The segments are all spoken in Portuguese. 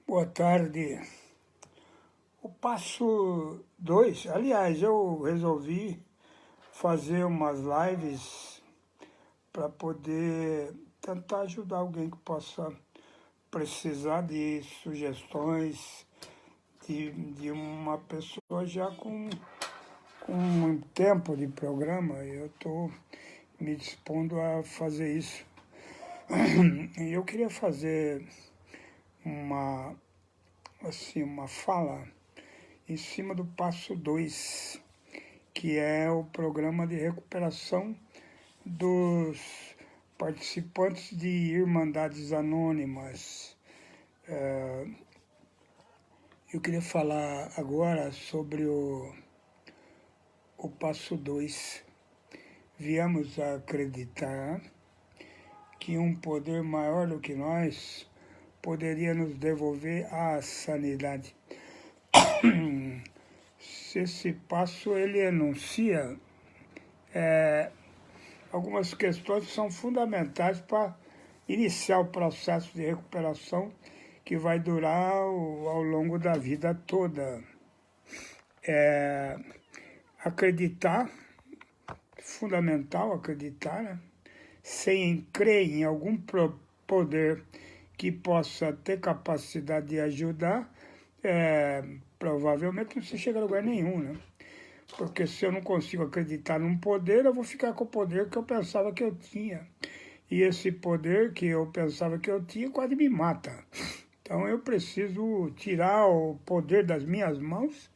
Boa tarde. O passo 2, aliás, eu resolvi fazer umas lives para poder tentar ajudar alguém que possa precisar de sugestões de uma pessoa já com um tempo de programa. Eu estou me dispondo a fazer isso. E eu queria fazer uma fala em cima do passo 2, que é o programa de recuperação dos participantes de Irmandades Anônimas. Eu queria falar agora sobre o passo 2. Viemos a acreditar que um poder maior do que nós poderia nos devolver a sanidade. Esse passo ele enuncia algumas questões que são fundamentais para iniciar o processo de recuperação que vai durar ao longo da vida toda. Acreditar, fundamental acreditar, né? Sem crer em algum poder que possa ter capacidade de ajudar, provavelmente não se chega a lugar nenhum, né? Porque se eu não consigo acreditar num poder, eu vou ficar com o poder que eu pensava que eu tinha. E esse poder que eu pensava que eu tinha quase me mata. Então eu preciso tirar o poder das minhas mãos,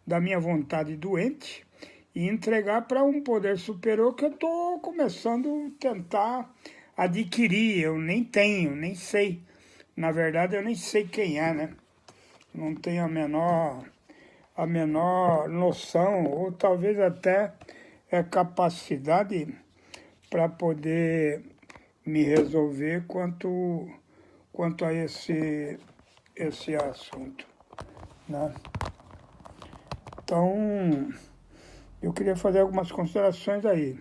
da minha vontade doente, e entregar para um poder superior que eu estou começando a tentar adquirir. Eu nem tenho, nem sei. Na verdade, eu nem sei quem é, né? Não tenho a menor noção, ou talvez até capacidade para poder me resolver quanto a esse assunto, né? Então, eu queria fazer algumas considerações aí.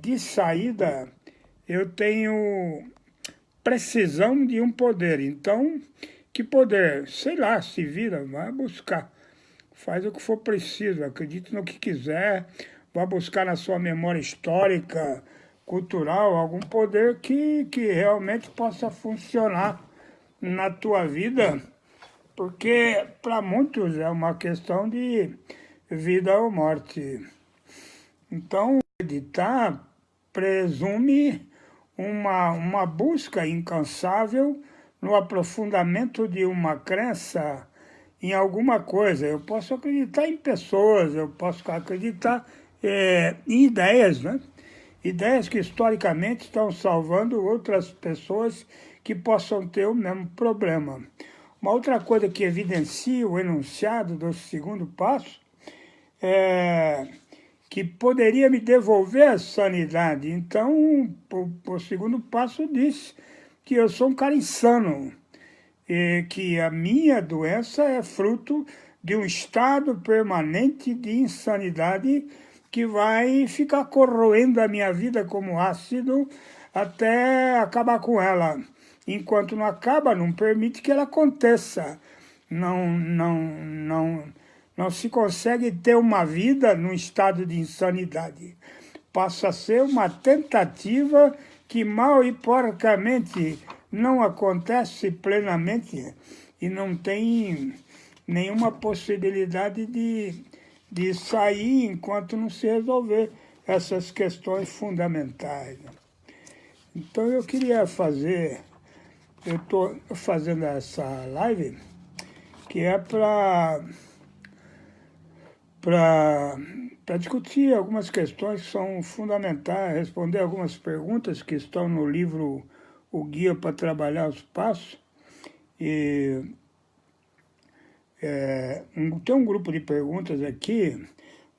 De saída, eu tenho precisão de um poder. Então, que poder? Sei lá, se vira, vai buscar. Faz o que for preciso, acredite no que quiser, vá buscar na sua memória histórica, cultural, algum poder que realmente possa funcionar na tua vida, porque para muitos é uma questão de vida ou morte. Então, acreditar presume uma busca incansável no aprofundamento de uma crença em alguma coisa. Eu posso acreditar em pessoas, eu posso acreditar em ideias, né? Ideias que historicamente estão salvando outras pessoas que possam ter o mesmo problema. Uma outra coisa que evidencia o enunciado do segundo passo é que poderia me devolver a sanidade. Então, o segundo passo diz que eu sou um cara insano, e que a minha doença é fruto de um estado permanente de insanidade que vai ficar corroendo a minha vida como ácido até acabar com ela. Enquanto não acaba, não permite que ela aconteça. Não se consegue ter uma vida num estado de insanidade. Passa a ser uma tentativa que mal e porcamente não acontece plenamente e não tem nenhuma possibilidade de sair enquanto não se resolver essas questões fundamentais. Então eu queria eu estou fazendo essa live que é para discutir algumas questões que são fundamentais, responder algumas perguntas que estão no livro O Guia para Trabalhar os Passos. E tem um grupo de perguntas aqui,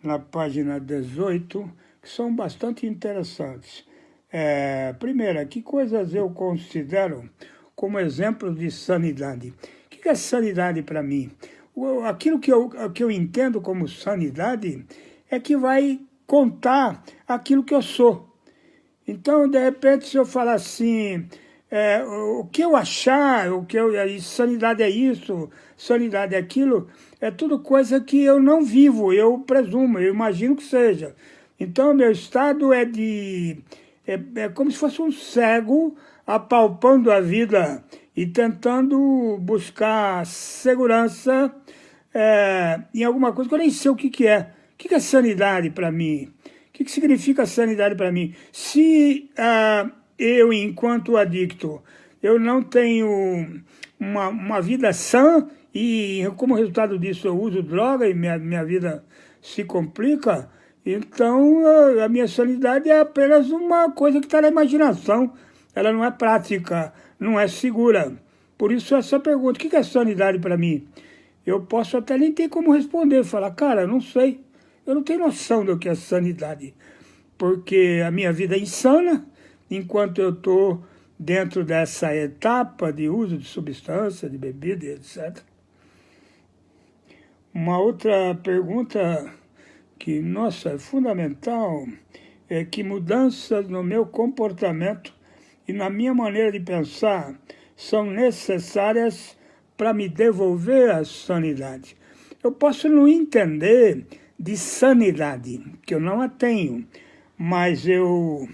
na página 18, que são bastante interessantes. Primeira, que coisas eu considero como exemplos de sanidade? O que é sanidade para mim? Aquilo que eu entendo como sanidade é que vai contar aquilo que eu sou. Então, de repente, se eu falar assim, o que eu achar, sanidade é isso, sanidade é aquilo, é tudo coisa que eu não vivo, eu presumo, eu imagino que seja. Então, meu estado é como se fosse um cego apalpando a vida e tentando buscar segurança em alguma coisa que eu nem sei o que é. O que é sanidade para mim? O que significa sanidade para mim? Se eu, enquanto adicto, eu não tenho uma vida sã e, como resultado disso, eu uso droga e minha vida se complica, então a minha sanidade é apenas uma coisa que está na imaginação. Ela não é prática, não é segura. Por isso essa pergunta, o que é sanidade para mim? Eu posso até nem ter como responder, falar, cara, eu não sei. Eu não tenho noção do que é sanidade, porque a minha vida é insana enquanto eu estou dentro dessa etapa de uso de substância, de bebida, etc. Uma outra pergunta que, nossa, é fundamental é que mudanças no meu comportamento e na minha maneira de pensar são necessárias para me devolver a sanidade. Eu posso não entender de sanidade, que eu não a tenho, mas eu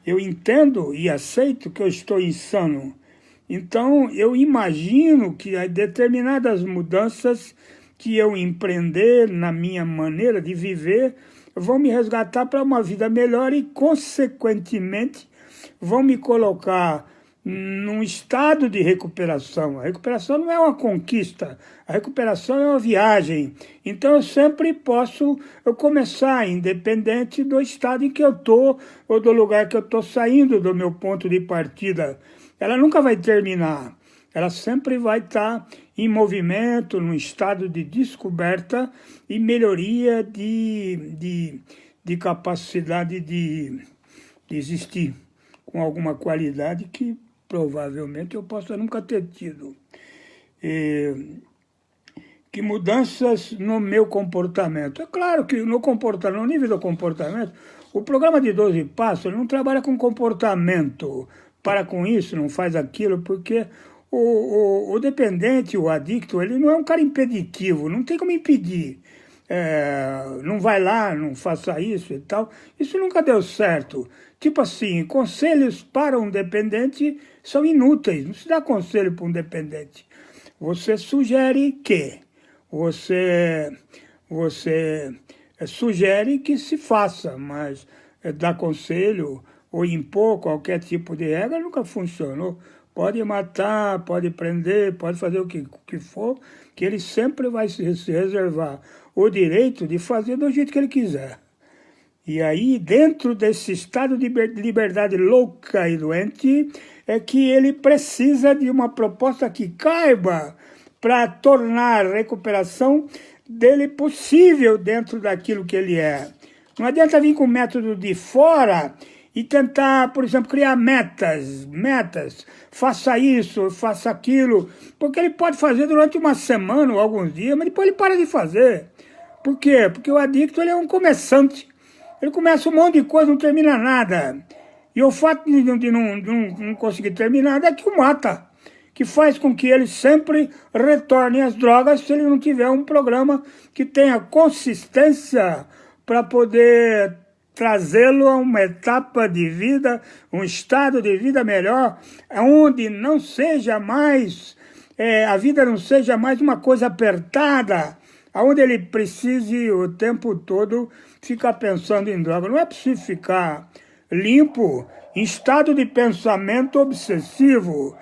entendo e aceito que eu estou insano. Então, eu imagino que há determinadas mudanças que eu empreender na minha maneira de viver vão me resgatar para uma vida melhor e, consequentemente, vão me colocar num estado de recuperação. A recuperação não é uma conquista, a recuperação é uma viagem. Então eu sempre posso começar, independente do estado em que eu estou ou do lugar que eu estou saindo do meu ponto de partida. Ela nunca vai terminar, ela sempre vai estar em movimento, num estado de descoberta e melhoria de capacidade de existir com alguma qualidade que provavelmente eu possa nunca ter tido. Que mudanças no meu comportamento. É claro que no comportamento, no nível do comportamento, o programa de 12 Passos ele não trabalha com comportamento, para com isso, não faz aquilo, porque o dependente, o adicto, ele não é um cara impeditivo, não tem como impedir. Não vai lá, não faça isso e tal. Isso nunca deu certo. Tipo assim, conselhos para um dependente são inúteis. Não se dá conselho para um dependente. Você sugere que? Você sugere que se faça, mas dar conselho ou impor qualquer tipo de regra nunca funcionou. Pode matar, pode prender, pode fazer o que for, que ele sempre vai se reservar o direito de fazer do jeito que ele quiser. E aí, dentro desse estado de liberdade louca e doente, é que ele precisa de uma proposta que caiba para tornar a recuperação dele possível dentro daquilo que ele é. Não adianta vir com método de fora e tentar, por exemplo, criar metas, faça isso, faça aquilo, porque ele pode fazer durante uma semana ou alguns dias, mas depois ele para de fazer. Por quê? Porque o adicto ele é um começante. Ele começa um monte de coisa, não termina nada. E o fato de não conseguir terminar é que o mata, que faz com que ele sempre retorne às drogas se ele não tiver um programa que tenha consistência para poder trazê-lo a uma etapa de vida, um estado de vida melhor, onde não seja mais, a vida não seja mais uma coisa apertada, onde ele precise o tempo todo ficar pensando em droga. Não é possível ficar limpo em estado de pensamento obsessivo.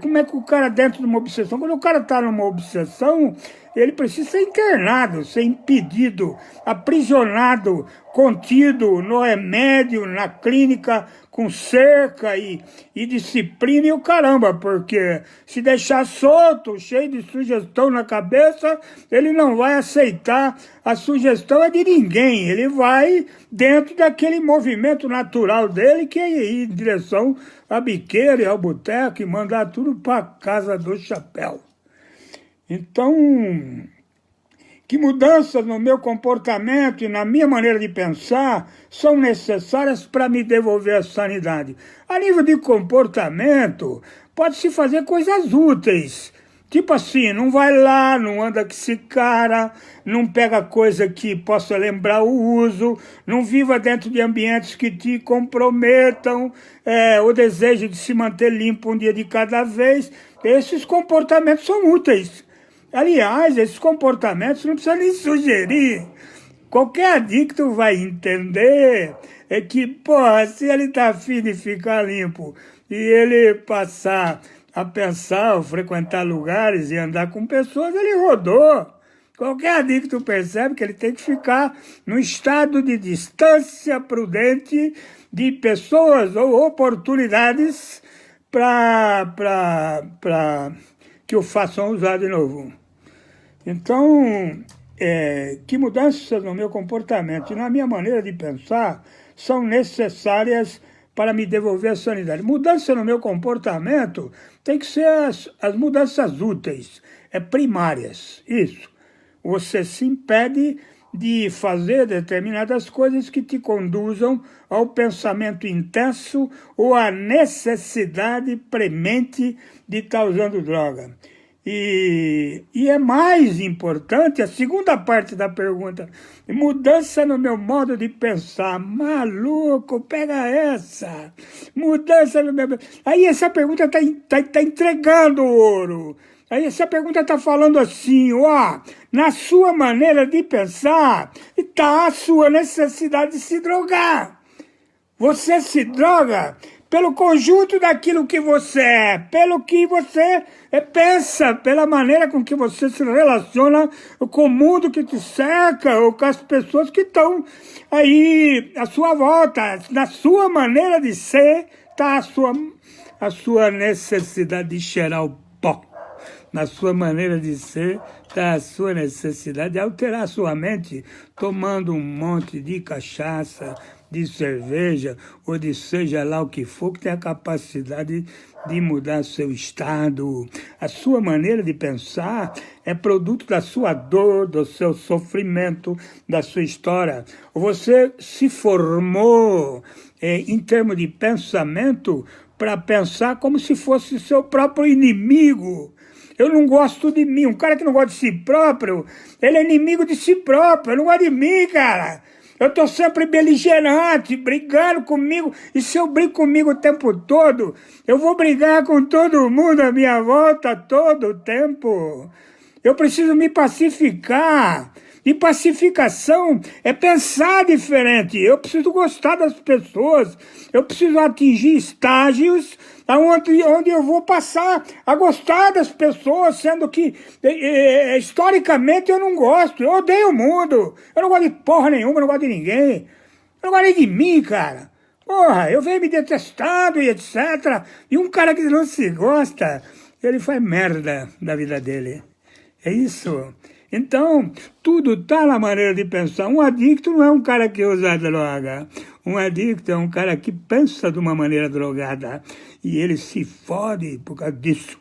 Como é que o cara dentro de uma obsessão, quando o cara está numa obsessão, ele precisa ser internado, ser impedido, aprisionado, contido no remédio, na clínica, com cerca e disciplina e o caramba, porque se deixar solto, cheio de sugestão na cabeça, ele não vai aceitar a sugestão de ninguém, ele vai dentro daquele movimento natural dele, que é ir em direção à biqueira e ao boteco e mandar tudo para a casa do chapéu. Então, que mudanças no meu comportamento e na minha maneira de pensar são necessárias para me devolver a sanidade. A nível de comportamento, pode-se fazer coisas úteis. Tipo assim, não vai lá, não anda com esse cara, não pega coisa que possa lembrar o uso, não viva dentro de ambientes que te comprometam, o desejo de se manter limpo um dia de cada vez. Esses comportamentos são úteis. Aliás, esses comportamentos não precisa nem sugerir. Qualquer adicto vai entender que, porra, se ele está afim de ficar limpo e ele passar a pensar, ou frequentar lugares e andar com pessoas, ele rodou. Qualquer adicto percebe que ele tem que ficar num estado de distância prudente de pessoas ou oportunidades para que o façam usar de novo. Então, que mudanças no meu comportamento e na minha maneira de pensar são necessárias para me devolver a sanidade. Mudança no meu comportamento tem que ser as mudanças úteis, primárias, isso. Você se impede de fazer determinadas coisas que te conduzam ao pensamento intenso ou à necessidade premente de estar usando droga. E é mais importante, a segunda parte da pergunta, mudança no meu modo de pensar. Maluco, pega essa. Mudança no meu... Aí essa pergunta tá entregando ouro. Aí essa pergunta está falando assim, na sua maneira de pensar está a sua necessidade de se drogar. Você se droga pelo conjunto daquilo que você é, pelo que você pensa, pela maneira com que você se relaciona com o mundo que te cerca ou com as pessoas que estão aí à sua volta. Na sua maneira de ser está a sua necessidade de cheirar o pó. Na sua maneira de ser está a sua necessidade de alterar a sua mente tomando um monte de cachaça, de cerveja ou de seja lá o que for, que tem a capacidade de mudar seu estado. A sua maneira de pensar é produto da sua dor, do seu sofrimento, da sua história. Você se formou em termos de pensamento para pensar como se fosse seu próprio inimigo. Eu não gosto de mim. Um cara que não gosta de si próprio, ele é inimigo de si próprio. Eu não gosto de mim, cara. Eu estou sempre beligerante, brigando comigo. E se eu brigo comigo o tempo todo, eu vou brigar com todo mundo à minha volta todo o tempo. Eu preciso me pacificar. E pacificação é pensar diferente. Eu preciso gostar das pessoas. Eu preciso atingir estágios onde eu vou passar a gostar das pessoas, sendo que, historicamente, eu não gosto. Eu odeio o mundo. Eu não gosto de porra nenhuma, eu não gosto de ninguém. Eu não gosto nem de mim, cara. Porra, eu venho me detestando e etc. E um cara que não se gosta, ele faz merda da vida dele. É isso. Então, tudo está na maneira de pensar. Um adicto não é um cara que usa droga. Um adicto é um cara que pensa de uma maneira drogada. E ele se fode por causa disso.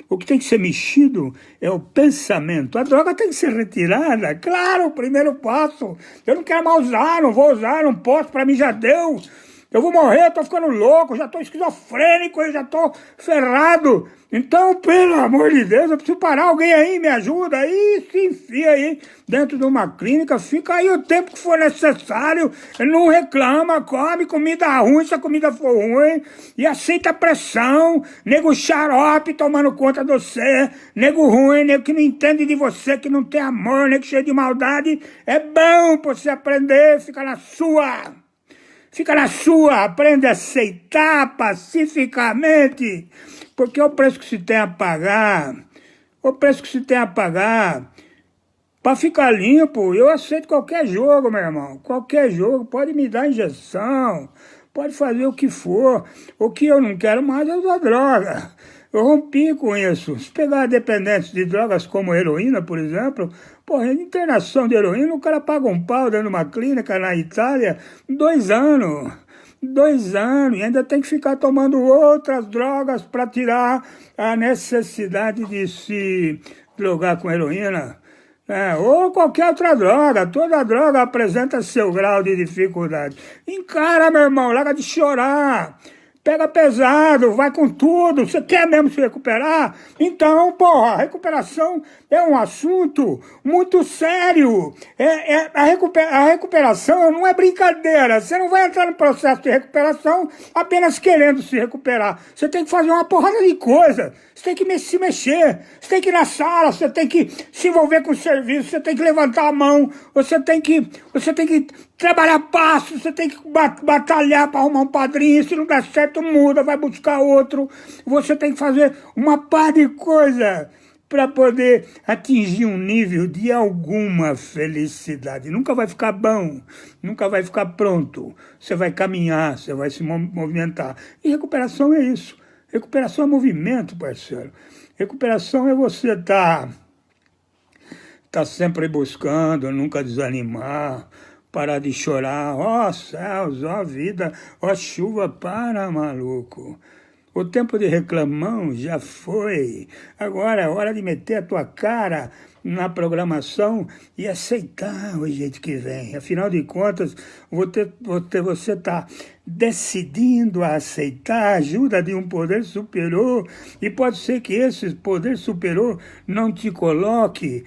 O que tem que ser mexido é o pensamento. A droga tem que ser retirada. Claro, o primeiro passo. Eu não quero mais usar, não vou usar, não posso, para mim já deu. Eu vou morrer, eu tô ficando louco, já tô esquizofrênico, eu já tô ferrado. Então, pelo amor de Deus, eu preciso parar. Alguém aí me ajuda. Aí se enfia aí dentro de uma clínica, fica aí o tempo que for necessário, não reclama, come comida ruim se a comida for ruim, e aceita a pressão, nego xarope tomando conta de você, nego ruim, nego que não entende de você, que não tem amor, nego cheio de maldade. É bom pra você aprender, fica na sua. Fica na sua, aprende a aceitar pacificamente, porque é o preço que se tem a pagar, para ficar limpo. Eu aceito qualquer jogo, meu irmão, qualquer jogo, pode me dar injeção, pode fazer o que for. O que eu não quero mais é usar droga. Eu rompi com isso. Se pegar dependentes de drogas como heroína, por exemplo, porra, internação de heroína, o cara paga um pau dentro de uma clínica na Itália, 2 anos. 2 anos, e ainda tem que ficar tomando outras drogas para tirar a necessidade de se drogar com heroína. ou qualquer outra droga. Toda droga apresenta seu grau de dificuldade. Encara, meu irmão, larga de chorar. Pega pesado, vai com tudo. Você quer mesmo se recuperar? Então, porra, a recuperação é um assunto muito sério. A recuperação não é brincadeira. Você não vai entrar no processo de recuperação apenas querendo se recuperar. Você tem que fazer uma porrada de coisa. Você tem que se mexer. Você tem que ir na sala. Você tem que se envolver com o serviço. Você tem que levantar a mão. Você tem que trabalhar passo. Você tem que batalhar para arrumar um padrinho. Se não der certo, muda, vai buscar outro. Você tem que fazer uma par de coisa para poder atingir um nível de alguma felicidade. Nunca vai ficar bom, nunca vai ficar pronto. Você vai caminhar, você vai se movimentar. E recuperação é isso. Recuperação é movimento, parceiro. Recuperação é você tá sempre buscando, nunca desanimar, parar de chorar. Ó céus, ó vida, ó chuva, para, maluco. O tempo de reclamão já foi. Agora é hora de meter a tua cara na programação e aceitar o jeito que vem. Afinal de contas, você está decidindo a aceitar a ajuda de um poder superior, e pode ser que esse poder superior não te coloque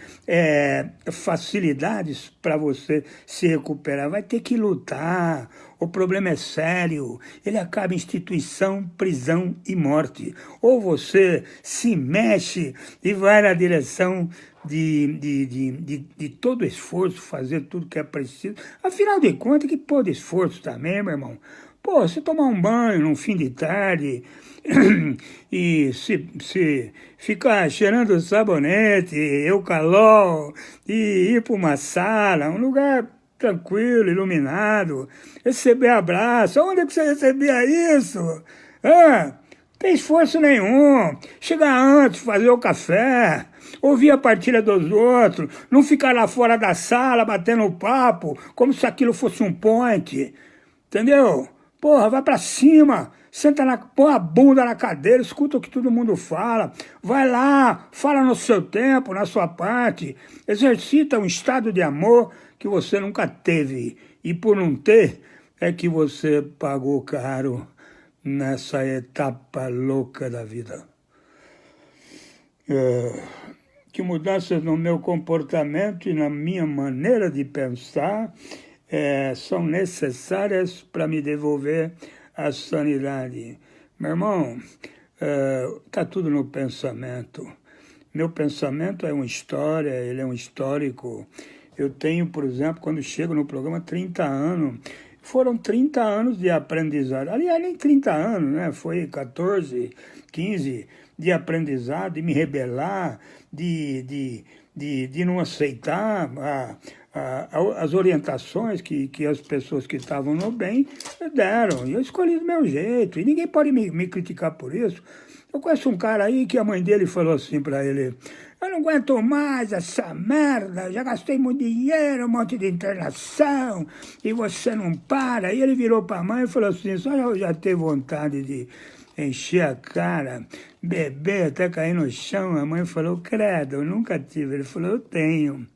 facilidades para você se recuperar. Vai ter que lutar. O problema é sério, ele acaba em instituição, prisão e morte. Ou você se mexe e vai na direção de todo esforço, fazer tudo que é preciso. Afinal de contas, que pô de esforço também, meu irmão. Pô, você tomar um banho num fim de tarde e se ficar cheirando sabonete, eucalol, e ir para uma sala, um lugar tranquilo, iluminado, receber abraço. Onde é que você recebia isso? Tem esforço nenhum. Chegar antes, fazer o café, ouvir a partilha dos outros, não ficar lá fora da sala batendo papo, como se aquilo fosse um point. Entendeu? Porra, vai pra cima. Põe a bunda na cadeira, escuta o que todo mundo fala. Vai lá, fala no seu tempo, na sua parte. Exercita um estado de amor que você nunca teve. E por não ter, é que você pagou caro nessa etapa louca da vida. Que mudanças no meu comportamento e na minha maneira de pensar são necessárias para me devolver a sanidade. Meu irmão, está tudo no pensamento. Meu pensamento é uma história, ele é um histórico. Eu tenho, por exemplo, quando chego no programa, 30 anos. Foram 30 anos de aprendizado. Aliás, nem 30 anos, né? Foi 14, 15 de aprendizado, de me rebelar, de não aceitar as orientações que as pessoas que estavam no bem deram. E eu escolhi do meu jeito. E ninguém pode me criticar por isso. Eu conheço um cara aí que a mãe dele falou assim para ele: eu não aguento mais essa merda, já gastei muito dinheiro, um monte de internação, e você não para. E ele virou para a mãe e falou assim: só eu já ter vontade de encher a cara, beber até cair no chão. A mãe falou: credo, eu nunca tive. Ele falou: eu tenho.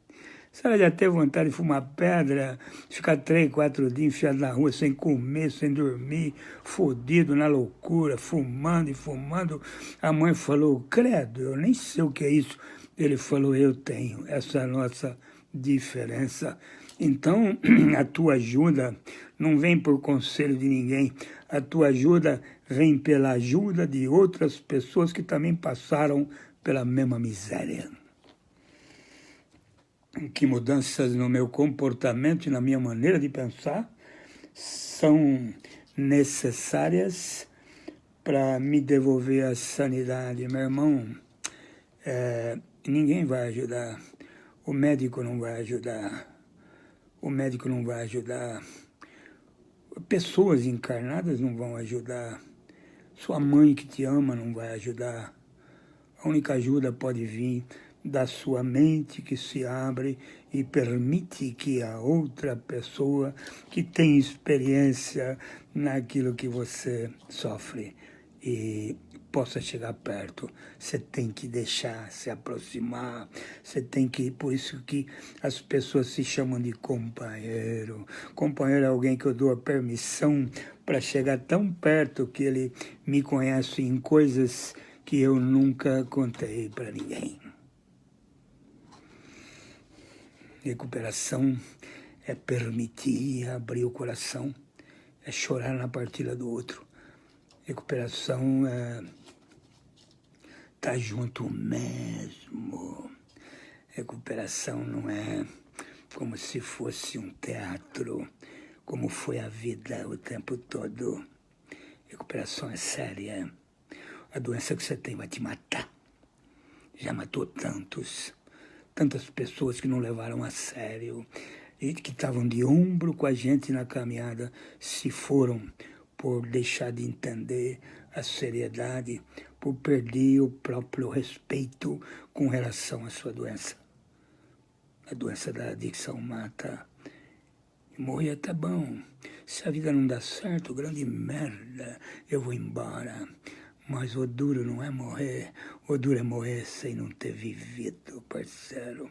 A senhora já teve vontade de fumar pedra, ficar 3, 4 dias enfiado na rua, sem comer, sem dormir, fodido na loucura, fumando e fumando? A mãe falou: credo, eu nem sei o que é isso. Ele falou: eu tenho. Essa é a nossa diferença. Então, a tua ajuda não vem por conselho de ninguém. A tua ajuda vem pela ajuda de outras pessoas que também passaram pela mesma miséria. Que mudanças no meu comportamento e na minha maneira de pensar são necessárias para me devolver a sanidade. Meu irmão, ninguém vai ajudar. O médico não vai ajudar. O médico não vai ajudar. Pessoas encarnadas não vão ajudar. Sua mãe que te ama não vai ajudar. A única ajuda pode vir da sua mente que se abre e permite que a outra pessoa que tem experiência naquilo que você sofre e possa chegar perto. Você tem que deixar se aproximar, você tem que... Por isso que as pessoas se chamam de companheiro. Companheiro é alguém que eu dou a permissão para chegar tão perto que ele me conhece em coisas que eu nunca contei para ninguém. Recuperação é permitir abrir o coração, é chorar na partilha do outro. Recuperação é estar junto mesmo. Recuperação não é como se fosse um teatro, como foi a vida o tempo todo. Recuperação é séria. A doença que você tem vai te matar. Já matou tantas pessoas que não levaram a sério, e que estavam de ombro com a gente na caminhada, se foram por deixar de entender a seriedade, por perder o próprio respeito com relação à sua doença. A doença da adicção mata. E morrer tá bom. Se a vida não dá certo, grande merda, eu vou embora. Mas o duro não é morrer, o duro é morrer sem não ter vivido, parceiro.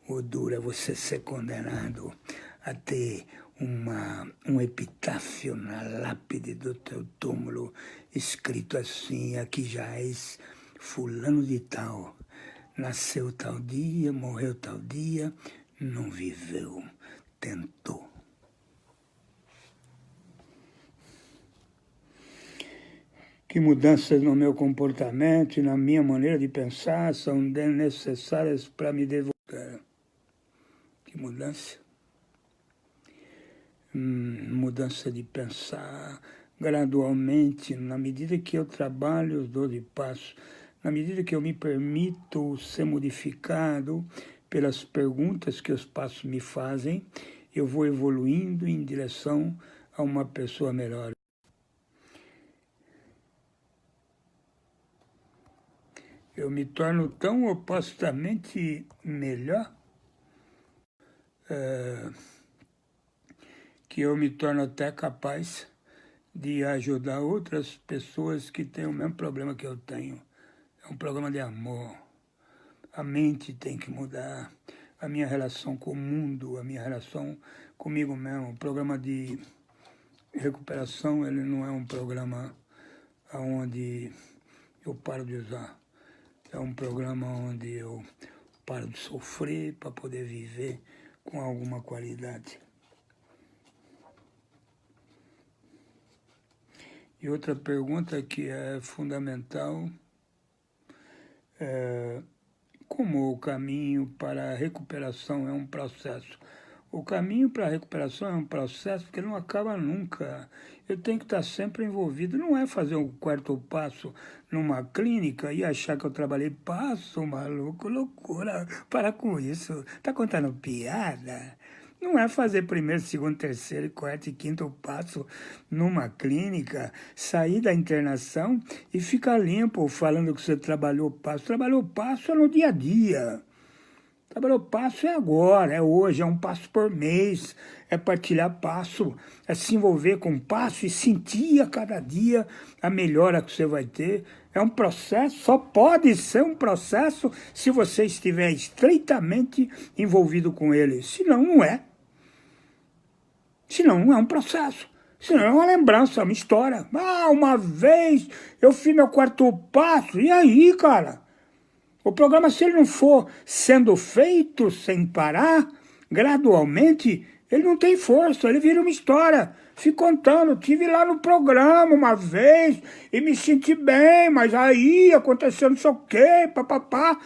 O duro é você ser condenado a ter um epitáfio na lápide do teu túmulo, escrito assim: aqui já és fulano de tal, nasceu tal dia, morreu tal dia, não viveu, tentou. Que mudanças no meu comportamento e na minha maneira de pensar são necessárias para me devolver. Que mudança? Mudança de pensar gradualmente, na medida que eu trabalho os 12 passos, na medida que eu me permito ser modificado pelas perguntas que os passos me fazem, eu vou evoluindo em direção a uma pessoa melhor. Eu me torno tão opostamente melhor que eu me torno até capaz de ajudar outras pessoas que têm o mesmo problema que eu tenho. É um problema de amor. A mente tem que mudar, a minha relação com o mundo, a minha relação comigo mesmo. O programa de recuperação, ele não é um programa onde eu paro de usar. É um programa onde eu paro de sofrer para poder viver com alguma qualidade. E outra pergunta que é fundamental é como o caminho para a recuperação é um processo. O caminho para a recuperação é um processo que não acaba nunca. Eu tenho que estar sempre envolvido. Não é fazer um quarto passo numa clínica e achar que eu trabalhei passo, maluco, loucura. Para com isso. Tá contando piada? Não é fazer primeiro, segundo, terceiro, quarto e quinto passo numa clínica, sair da internação e ficar limpo falando que você trabalhou passo. Trabalhou passo é no dia a dia. Trabalhou passo é agora, é hoje, é um passo por mês, é partilhar passo, é se envolver com passo e sentir a cada dia a melhora que você vai ter. É um processo, só pode ser um processo se você estiver estreitamente envolvido com ele, senão não é. Senão não é um processo, senão é uma lembrança, uma história. Ah, uma vez eu fiz meu quarto passo, e aí, cara? O programa, se ele não for sendo feito sem parar, gradualmente, ele não tem força, ele vira uma história. Fico contando, tive lá no programa uma vez e me senti bem, mas aí aconteceu não sei o quê, papapá.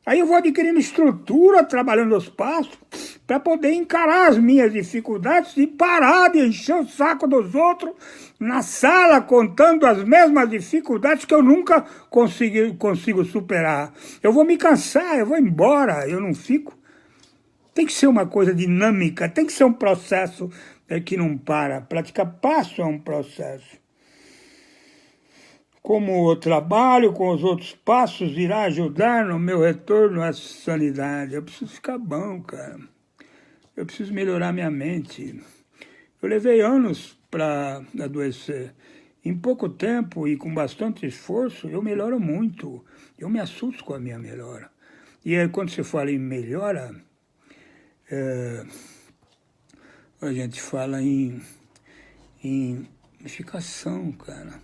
Aí eu vou adquirindo estrutura, trabalhando os passos, para poder encarar as minhas dificuldades e parar de encher o saco dos outros na sala, contando as mesmas dificuldades que eu nunca consigo superar. Eu vou me cansar, eu vou embora, eu não fico. Tem que ser uma coisa dinâmica, tem que ser um processo que não para. Praticar passo é um processo. Como o trabalho com os outros passos irá ajudar no meu retorno à sanidade. Eu preciso ficar bom, cara. Eu preciso melhorar minha mente. Eu levei anos para adoecer. Em pouco tempo e com bastante esforço, eu melhoro muito. Eu me assusto com a minha melhora. E aí, quando você fala em melhora, a gente fala em unificação, cara.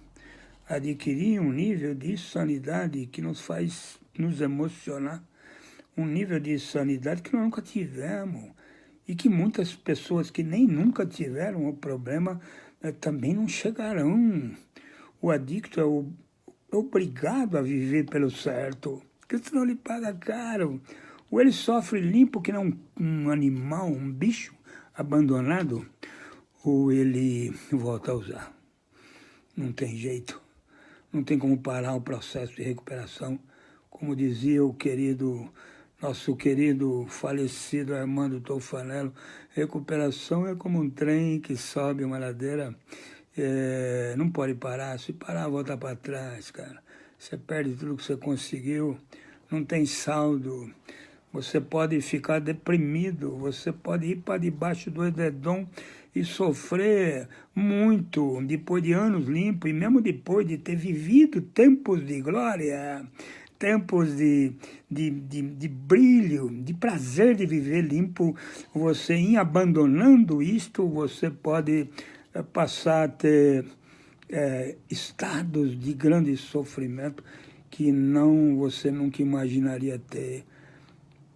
Adquirir um nível de sanidade que nos faz nos emocionar. Um nível de sanidade que nós nunca tivemos. E que muitas pessoas que nem nunca tiveram o problema também não chegarão. O adicto é obrigado a viver pelo certo, porque senão ele paga caro. Ou ele sofre limpo que não um animal, um bicho abandonado, ou ele volta a usar. Não tem jeito. Não tem como parar o processo de recuperação. Como dizia o nosso querido falecido Armando Tolfanello, recuperação é como um trem que sobe uma ladeira, não pode parar. Se parar, volta para trás, cara. Você perde tudo que você conseguiu, não tem saldo. Você pode ficar deprimido, você pode ir para debaixo do edredom e sofrer muito depois de anos limpos, e mesmo depois de ter vivido tempos de glória, tempos de brilho, de prazer de viver limpo, você, em abandonando isto, você pode passar a ter estados de grande sofrimento que você nunca imaginaria ter.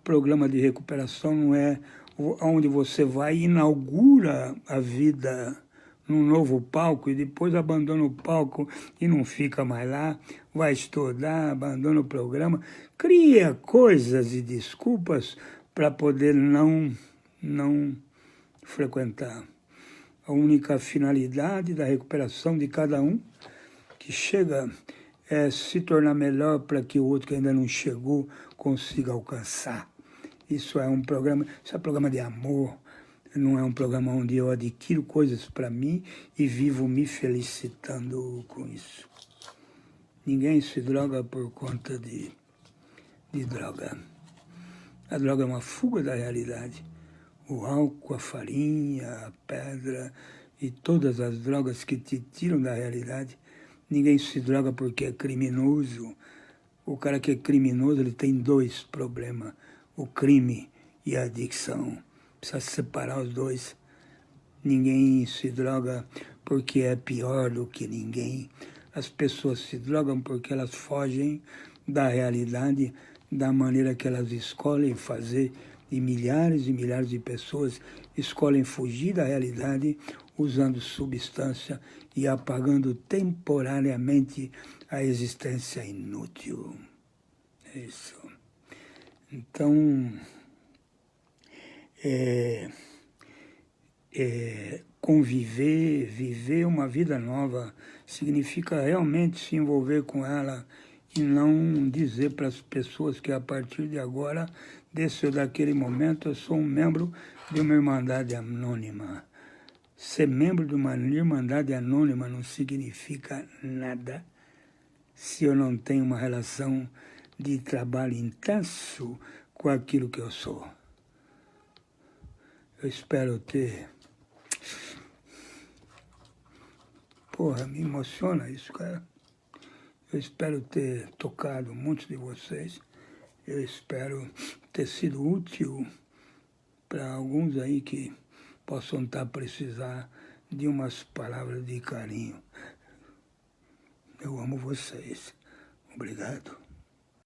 Programa de recuperação não é onde você vai e inaugura a vida num novo palco e depois abandona o palco e não fica mais lá, vai estudar, abandona o programa, cria coisas e desculpas para poder não frequentar. A única finalidade da recuperação de cada um que chega é se tornar melhor para que o outro que ainda não chegou consiga alcançar. Isso é um programa de amor, não é um programa onde eu adquiro coisas para mim e vivo me felicitando com isso. Ninguém se droga por conta de droga. A droga é uma fuga da realidade. O álcool, a farinha, a pedra e todas as drogas que te tiram da realidade. Ninguém se droga porque é criminoso. O cara que é criminoso, ele tem dois problemas. O crime e a adicção. Precisa separar os dois. Ninguém se droga porque é pior do que ninguém. As pessoas se drogam porque elas fogem da realidade, da maneira que elas escolhem fazer. E milhares de pessoas escolhem fugir da realidade usando substância e apagando temporariamente a existência inútil. É isso. Então, conviver, viver uma vida nova, significa realmente se envolver com ela e não dizer para as pessoas que a partir de agora, desse ou daquele momento, eu sou um membro de uma irmandade anônima. Ser membro de uma irmandade anônima não significa nada se eu não tenho uma relação de trabalho intenso com aquilo que eu sou. Eu espero ter... Porra, me emociona isso, cara. Eu espero ter tocado muitos de vocês. Eu espero ter sido útil para alguns aí que possam estar precisar de umas palavras de carinho. Eu amo vocês. Obrigado.